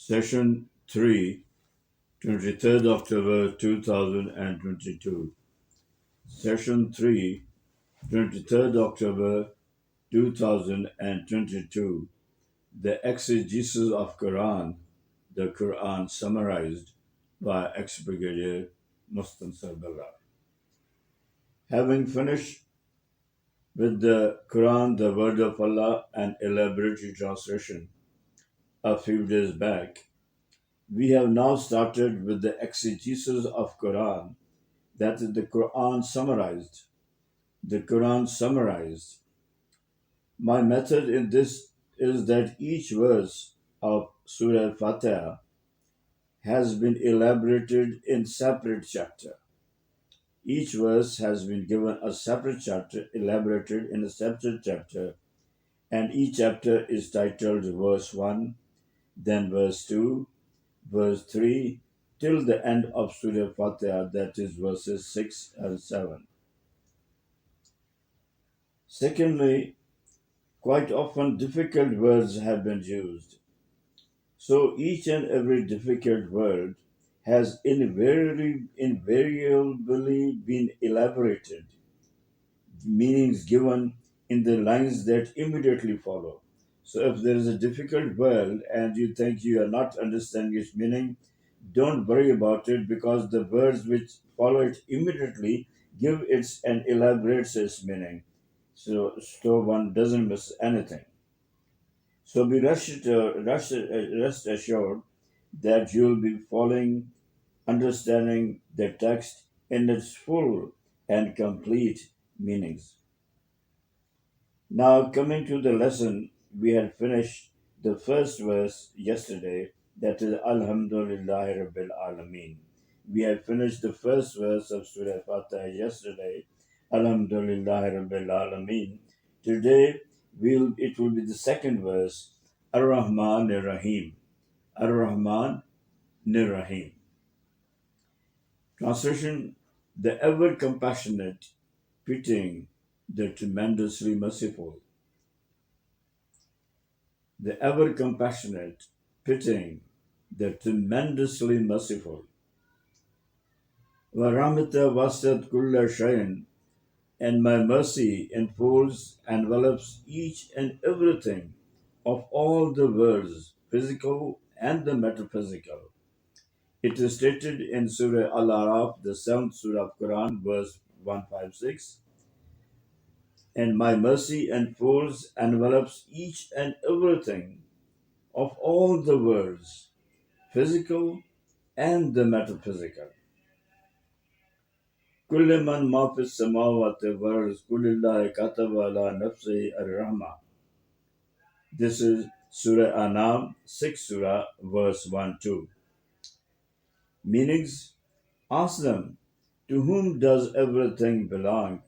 Session 3, 23rd October 2022. Session 3, 23rd October 2022. The Exegesis of Quran, the Quran summarized by ex-Brigadier Mustansar Bellah. Having finished with the Quran, the Word of Allah, and elaborate translation a few days back, we have now started with the exegesis of Quran, that is the Quran summarized. The Quran summarized. My method in this is that each verse of Surah Al-Fatiha has been elaborated in separate chapter. Each verse has been given a separate chapter, elaborated in a separate chapter, and each chapter is titled verse 1, then verse 2, verse 3, till the end of Surah Fatiha, that is verses 6 and 7. Secondly, quite often difficult words have been used. So each and every difficult word has invariably been elaborated, meanings given in the lines that immediately follow. So if there is a difficult word and you think you are not understanding its meaning, don't worry about it, because the words which follow it immediately give its and elaborates its meaning. So one doesn't miss anything. So be rest assured that you'll be following, understanding the text in its full and complete meanings. Now, coming to the lesson, we had finished the first verse yesterday, that is Alhamdulillah Rabbil Alameen. We had finished the first verse of Surah Fatiha yesterday, Alhamdulillah Rabbil Alameen. Today, it will be the second verse, Ar-Rahman Ar-Rahim. Ar-Rahman Ar-Rahim. Translation: the ever compassionate, pitying, the tremendously merciful. The ever compassionate, pitying, the tremendously merciful. Varamita vasat kulla shayin, and my mercy enfolds, envelops each and everything of all the worlds, physical and the metaphysical. It is stated in Surah Al-Araf, the 7th Surah of Quran, verse 156, and my mercy enfolds, envelops each and everything of all the worlds, physical and the metaphysical. كل من ما في السماوات والأرض كل الله كتب على نفسه الرحمة. This is Surah Anam, 6th Surah, verse 1-2. Meanings: ask them, to whom does everything belong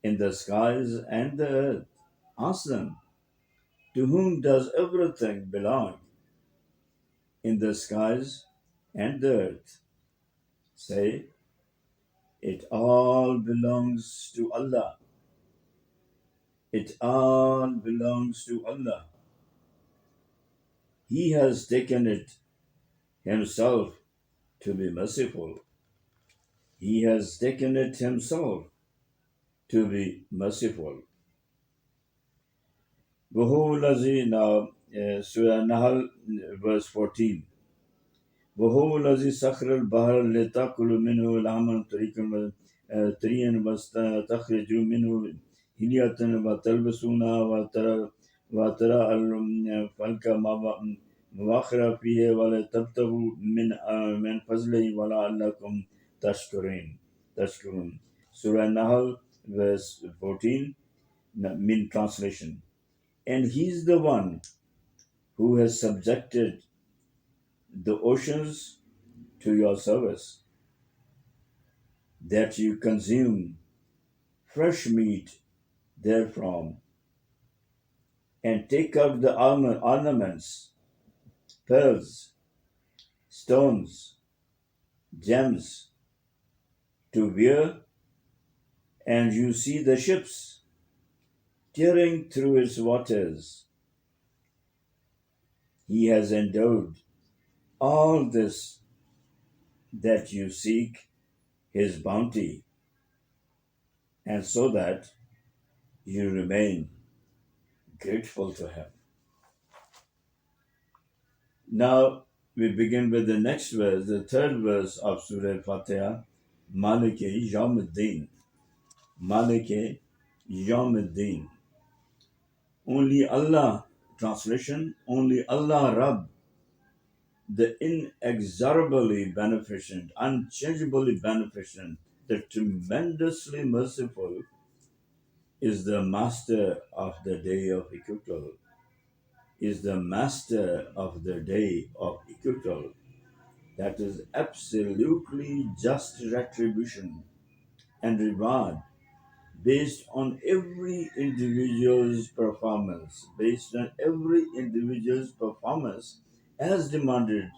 in the skies and the earth? Ask them, to whom does everything belong in the skies and the earth? Say, it all belongs to Allah. It all belongs to Allah. He has taken it himself to be merciful. He has taken it himself to be merciful. وهو الذي now Surah Nahl, verse 14. وهو الذي سخر البحر لتأكلوا منه لحما طريا وتخرجوا منه هلية وتلبسونها وترى الفلك مواخر فيه ولتبتغوا من فضله ولعلكم تشكرون. Surah Nahl, verse 14, mean translation. And he's the one who has subjected the oceans to your service, that you consume fresh meat therefrom, and take out the ornaments, pearls, stones, gems to wear, and you see the ships tearing through its waters. He has endowed all this that you seek His bounty, and so that you remain grateful to Him. Now we begin with the next verse, the third verse of Surah Al-Fatiha, Maliki Yawmuddin. Maliki Yawmuddin. Only Allah, translation, only Allah Rabb, the inexorably beneficent, unchangeably beneficent, the tremendously merciful, is the master of the day of acquittal, is the master of the day of acquittal. That is absolutely just retribution and reward based on every individual's performance, based on every individual's performance as demanded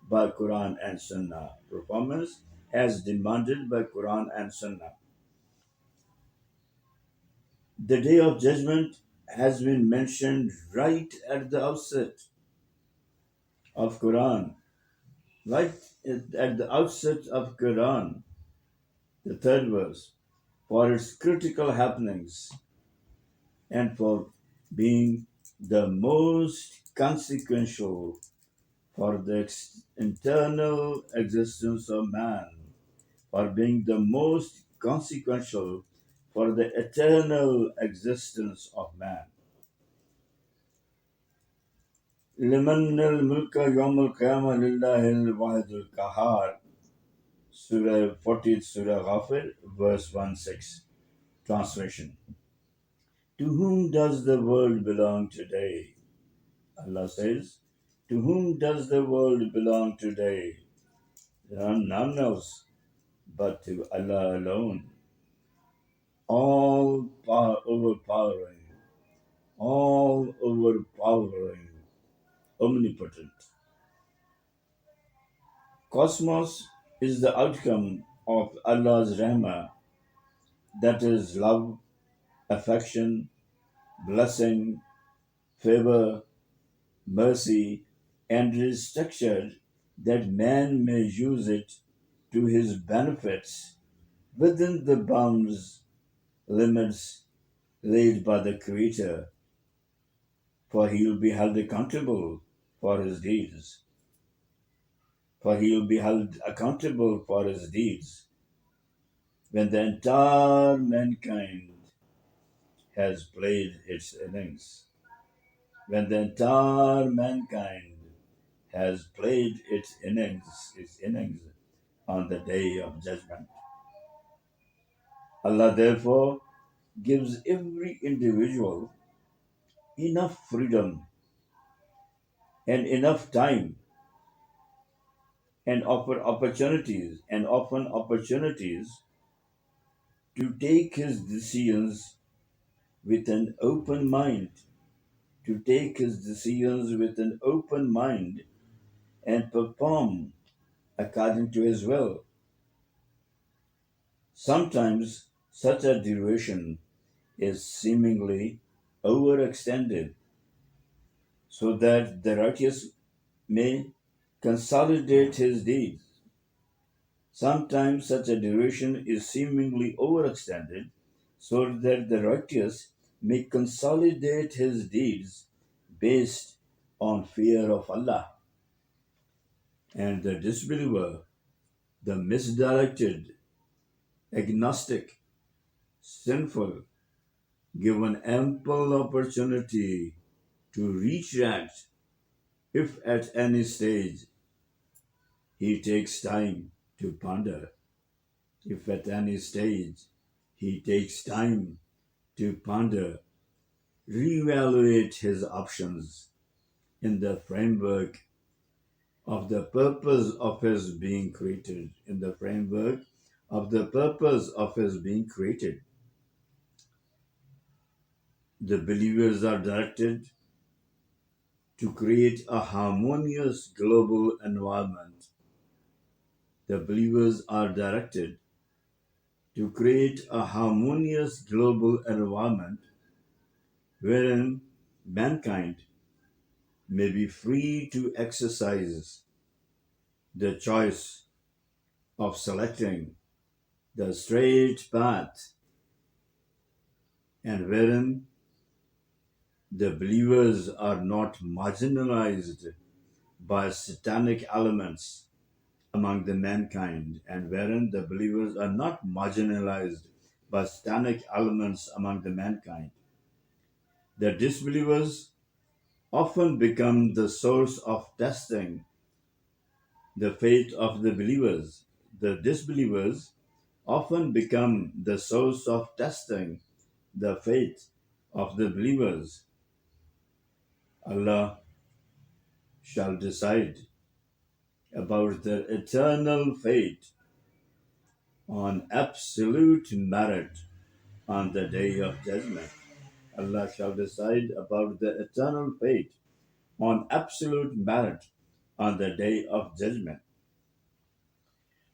by Quran and Sunnah. Performance as demanded by Quran and Sunnah. The day of judgment has been mentioned right at the outset of Quran, right at the outset of Quran, the third verse, for its critical happenings and for being the most consequential for the internal existence of man, for being the most consequential for the eternal existence of man. لمن الملك يوم القيامة لله الواحد القهار. Surah 40th Surah Ghafir, verse 1-6. Translation. To whom does the world belong today? Allah says, to whom does the world belong today? None else but to Allah alone. All overpowering, omnipotent. Cosmos is the outcome of Allah's Rahmah, that is love, affection, blessing, favor, mercy, and is structured that man may use it to his benefits within the bounds, limits laid by the Creator, for he will be held accountable for his deeds. For he will be held accountable for his deeds when the entire mankind has played its innings. When the entire mankind has played its innings on the day of judgment. Allah therefore gives every individual enough freedom and enough time and often opportunities to take his decisions with an open mind, to take his decisions with an open mind and perform according to his will. Sometimes such a duration is seemingly overextended so that the righteous may consolidate his deeds. Sometimes such a duration is seemingly overextended so that the righteous may consolidate his deeds based on fear of Allah. And the disbeliever, the misdirected, agnostic, sinful, given ample opportunity to retract if at any stage he takes time to ponder. If at any stage he takes time to ponder, reevaluate his options in the framework of the purpose of his being created, in the framework of the purpose of his being created. The believers are directed to create a harmonious global environment. The believers are directed to create a harmonious global environment wherein mankind may be free to exercise the choice of selecting the straight path, and wherein the believers are not marginalized by satanic elements among the mankind, and wherein the believers are not marginalized by satanic elements among the mankind. The disbelievers often become the source of testing the faith of the believers. The disbelievers often become the source of testing the faith of the believers. Allah shall decide about their eternal fate on absolute merit on the day of judgment. Allah shall decide about their eternal fate on absolute merit on the day of judgment.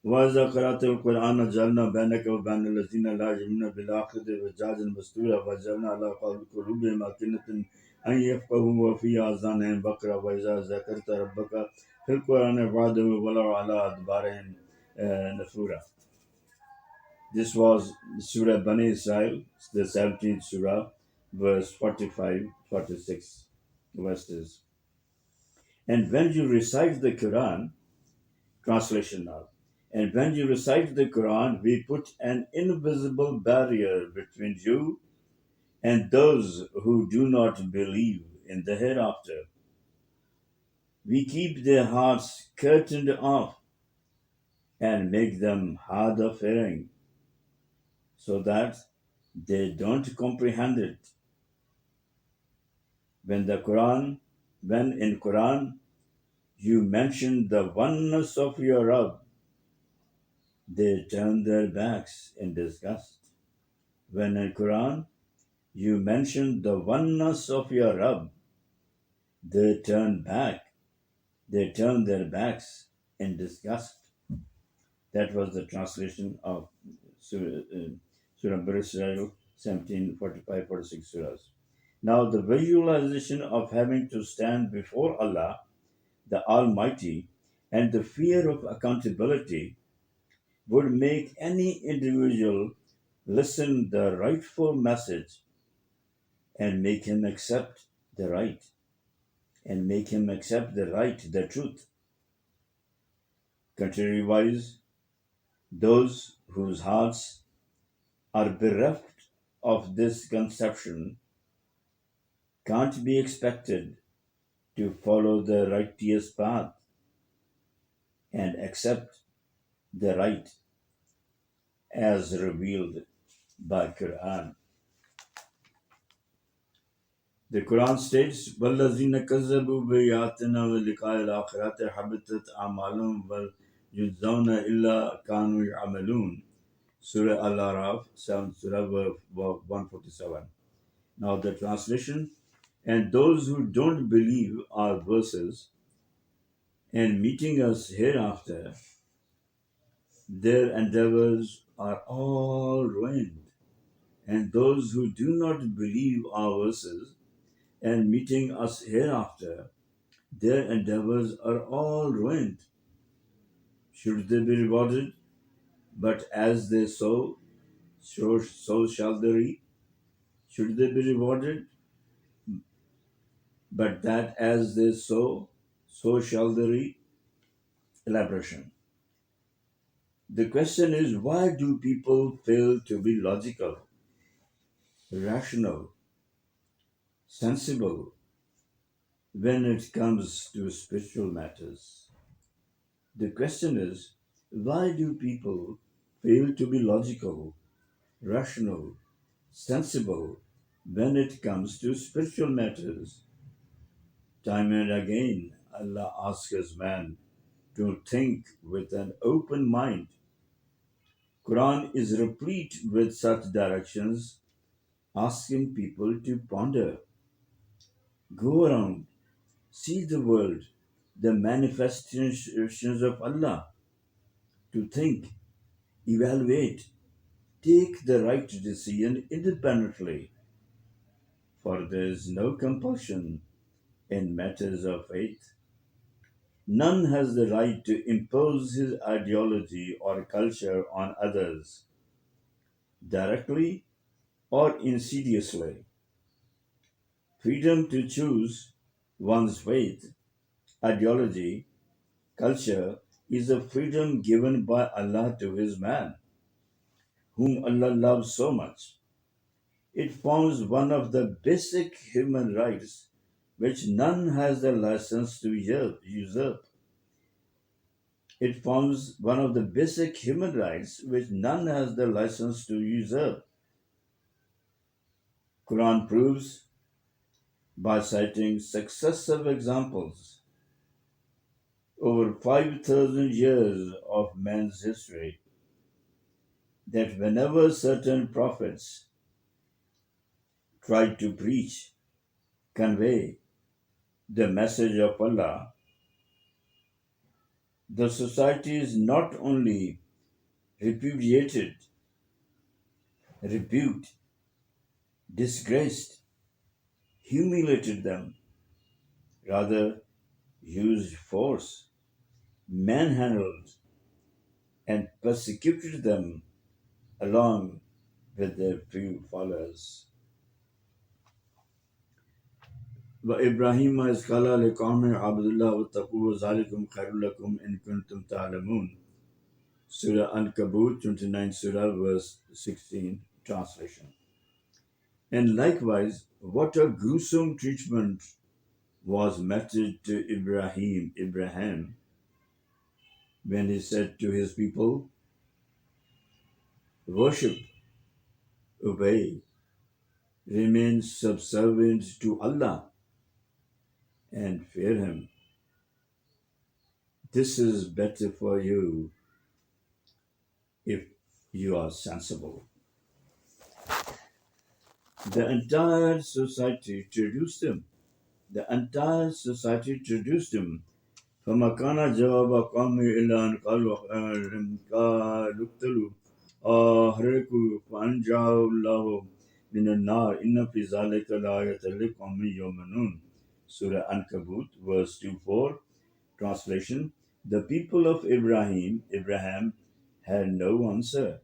وإذا قرأت القرآن جعلنا بينك وبين الذين لا يؤمنون بالآخرة حجاجا مستورا وجعلنا على قلوبهم أكنة أن يفقهوا وفي آذانهم وقرا وإذا ذكرت ربك في القرآن وعده ولوا على أدبارهم نفورا. This was Surah Bani Israel, the 17th Surah, verse 45-46 verses. And when you recite the Quran, translation now, and when you recite the Quran, we put an invisible barrier between you and those who do not believe in the hereafter. We keep their hearts curtained off and make them hard of hearing, so that they don't comprehend it. When in Quran you mention the oneness of your Rabb, they turn their backs in disgust. When in Quran you mention the oneness of your Rabb, they turn their backs in disgust. That was the translation of Surah Bani Israel 17, 45, 46 surahs. Now, the visualization of having to stand before Allah, the Almighty, and the fear of accountability would make any individual listen the rightful message and make him accept the right, the truth. Contrariwise, those whose hearts are bereft of this conception can't be expected to follow the righteous path and accept the right as revealed by Quran. The Quran states, وَالَّذِينَ كَذَّبُوا بِآيَاتِنَا وَلِقَاءِ الْآخِرَةِ حَبِطَتْ أَعْمَالُهُمْ وَيُجْزَوْنَ إِلَّا كَانُوا يَعْمَلُونَ. Surah Al-Araf, Surah 147. Now the translation, and those who don't believe our verses and meeting us hereafter, their endeavors are all ruined. And those who do not believe our verses and meeting us hereafter, their endeavors are all ruined. Should they be rewarded? But as they sow, so shall they reap. Should they be rewarded? But that as they sow, so shall they reap. Elaboration. The question is, why do people fail to be logical, rational, sensible when it comes to spiritual matters? The question is, why do people fail to be logical, rational, sensible when it comes to spiritual matters? Time and again, Allah asks man to think with an open mind. Quran is replete with such directions, asking people to ponder. Go around, see the world, the manifestations of Allah, to think, evaluate, take the right decision independently, for there is no compulsion in matters of faith. None has the right to impose his ideology or culture on others, directly or insidiously. Freedom to choose one's faith, ideology, culture is a freedom given by Allah to His man, whom Allah loves so much. It forms one of the basic human rights which none has the license to usurp. It forms one of the basic human rights which none has the license to usurp. Quran proves by citing successive examples over 5,000 years of man's history that whenever certain prophets tried to preach, convey the message of Allah, the societies not only repudiated, rebuked, disgraced, humiliated them, rather used force, manhandled, and persecuted them along with their few followers. وإبراهيم إذ قال لقومه اعبدوا الله واتقوه ذلكم خير لكم إن كنتم تعلمون. Surah Ankabut 29 Surah verse 16 translation. And likewise, what a gruesome treatment was meted to Abraham, when he said to his people, worship, obey, remain subservient to Allah, and fear Him. This is better for you if you are sensible. The entire society introduced him. فما كان جواب قومه إلا أن قالوا اقتلوا أحرقوا فأنجاه الله من النار إن في ذلك لآية لقوم يؤمنون. Surah Ankabut, verse 2-4. Translation: The people of Abraham, had no answer,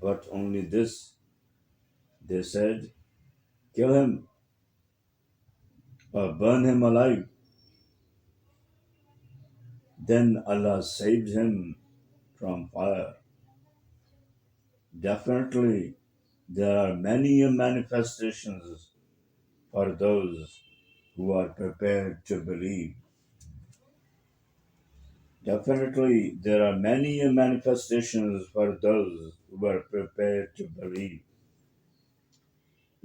but only this. They said, kill him or burn him alive. Then Allah saved him from fire. Definitely, there are many manifestations for those who are prepared to believe. Definitely, there are many manifestations for those who are prepared to believe.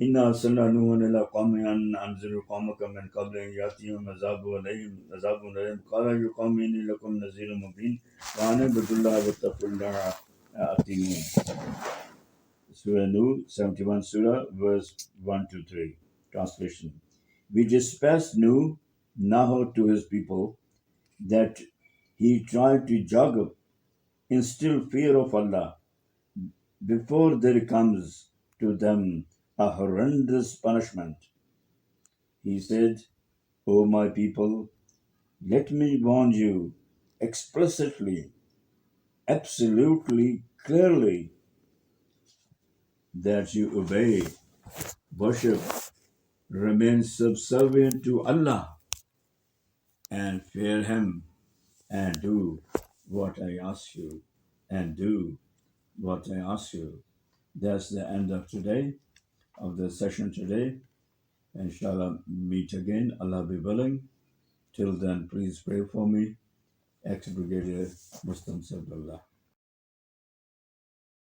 إنا أرسلنا نوحا إلى قومه أن أنذر قومك من قبل أن يأتيهم عذاب أليم قال يا قوم إني لكم نذير مبين وأن اعبدوا الله واتقوا الله أطيعون. Surah Nur, 71 Surah, verse 1-3. Translation: We dispatched Nahor to his people, that he tried to jog up, instill fear of Allah, before there comes to them a horrendous punishment. He said, O my people, let me warn you explicitly, absolutely, clearly, that you obey, worship, remain subservient to Allah, and fear Him, and do what I ask you, That's the end of the session today. Inshallah, meet again, Allah be willing. Till then, please pray for me. Ex-Brigadier Muslim Sabdullah.